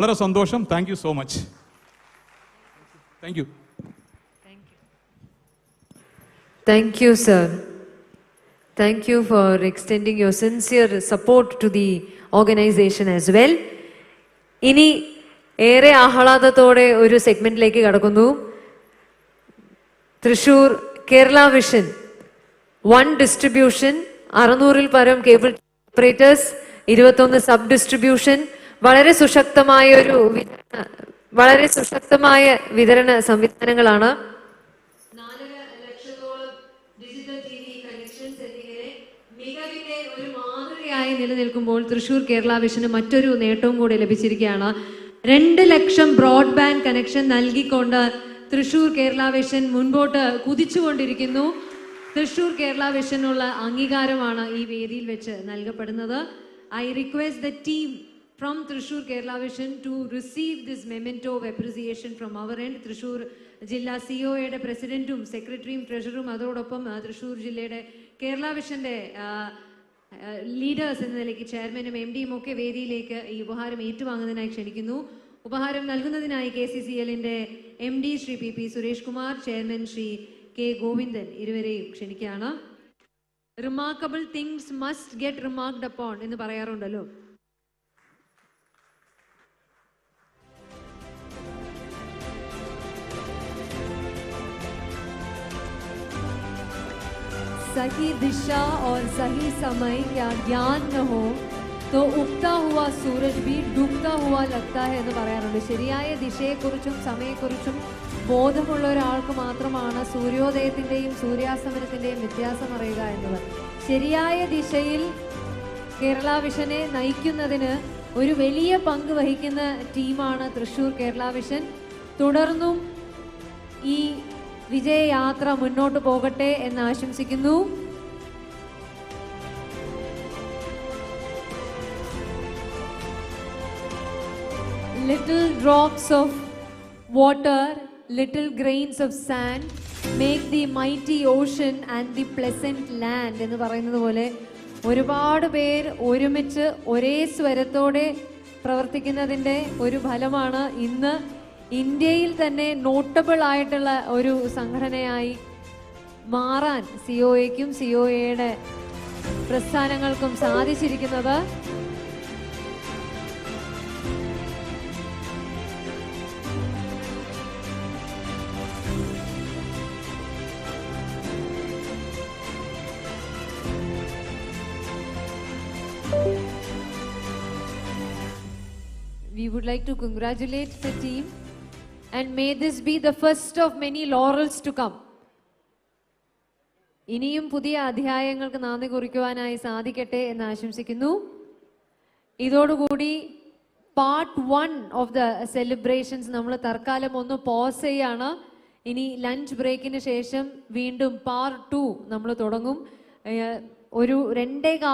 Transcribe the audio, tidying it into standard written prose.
വളരെ സന്തോഷം. Thank you so much. Thank you. Thank you, sir. Thank you for extending your sincere support to the organization as well. ഇനി ഏറെ ആഹ്ലാദത്തോടെ ഒരു സെഗ്മെന്റിലേക്ക് കടക്കുന്നു. Thrissur Kerala vision 1 distribution, 600-ൽ പരം cable operators, 21 sub distribution, വളരെ സുശക്തമായ വിതരണ സംവിധാനങ്ങളാണ്. 4.5 ലക്ഷത്തോളം ഡിജിറ്റൽ TV കണക്ഷൻസ് എന്നിങ്ങനെ മികവിന്റെ ഒരു മാതൃകയായി നിലനിൽക്കുമ്പോൾ തൃശൂർ കേരള വിഷന് മറ്റൊരു നേട്ടവും കൂടി ലഭിച്ചിരിക്കുകയാണ്. 2 ലക്ഷം ബ്രോഡ്ബാൻഡ് കണക്ഷൻ നൽകിക്കൊണ്ട് തൃശൂർ കേരള വിഷൻ മുൻപോട്ട് കുതിച്ചുകൊണ്ടിരിക്കുന്നു. തൃശൂർ കേരള വിഷനുള്ള അംഗീകാരമാണ് ഈ വേദിയിൽ വെച്ച് നൽകപ്പെടുന്നത്. I request the team from Thrissur Kerala Vision to receive this memento of appreciation from our end. Thrissur Jilla COA പ്രസിഡന്റും സെക്രട്ടറിയും ട്രഷററും അതോടൊപ്പം തൃശൂർ ജില്ലയുടെ കേരള വിഷന്റെ ലീഡേഴ്സ് എന്ന നിലയ്ക്ക് ചെയർമാനും MDയും ഒക്കെ വേദിയിലേക്ക് ഈ ഉപഹാരം ഏറ്റുവാങ്ങുന്നതിനായി ക്ഷണിക്കുന്നു. ഉപഹാരം നൽകുന്നതിനായി KCCLന്റെ MD Shri PP Suresh Kumar, chairman Shri K Govindan ഇരുവരെയും ക്ഷണിക്കുകയാണ്. Remarkable things must get remarked upon എന്ന് പറയാറുണ്ടല്ലോ. सही दिशा और सही समय का ज्ञान न हो तो उगता हुआ सूरज भी डूबता हुआ लगता है എന്ന് പറയാറുണ്ട്. ശരിയായ ദിശയെക്കുറിച്ചും സമയത്തെക്കുറിച്ചും ബോധമുള്ള ഒരാൾക്ക് മാത്രമാണ് സൂര്യോദയത്തിൻ്റെയും സൂര്യാസ്തമനത്തിൻ്റെയും വ്യത്യാസം അറിയുക എന്നത്. ശരിയായ ദിശയിൽ കേരള വിഷനെ നയിക്കുന്നതിന് ഒരു വലിയ പങ്ക് വഹിക്കുന്ന ടീമാണ് തൃശൂർ കേരള വിഷൻ. തുടർന്നും ഈ വിജയയാത്ര മുന്നോട്ട് പോകട്ടെ എന്ന് ആശംസിക്കുന്നു. Little drops of water, little grains of sand make the mighty ocean and the pleasant land എന്ന് പറയുന്നത് പോലെ ഒരുപാട് പേർ ഒരുമിച്ച് ഒരേ സ്വരത്തോടെ പ്രവർത്തിക്കുന്നതിൻ്റെ ഒരു ഫലമാണ് ഇന്ന് ഇന്ത്യയിൽ തന്നെ നോട്ടബിൾ ആയിട്ടുള്ള ഒരു സംഘടനയായി മാറാൻ COAയ്ക്കും COAയുടെ പ്രസ്ഥാനങ്ങൾക്കും സാധിച്ചിരിക്കുന്നത്. We would like to congratulate the team and may this be the first of many laurels to come. ഇനിയും പുതിയ അധ്യായങ്ങൾക്ക് നാന്ദി കുറിക്കുവാനായി സാധിക്കട്ടെ എന്ന് ആശംസിക്കുന്നു. ഇതോടുകൂടി പാർട്ട് 1 ഓഫ് ദ സെലിബ്രേഷൻസ് നമ്മൾ തൽക്കാലം ഒന്ന് പോസ് ചെയ്യാണ്. ഇനി ലഞ്ച് ബ്രേക്കിന് ശേഷം വീണ്ടും പാർട്ട് 2 നമ്മൾ തുടങ്ങും. ഒരു 2.25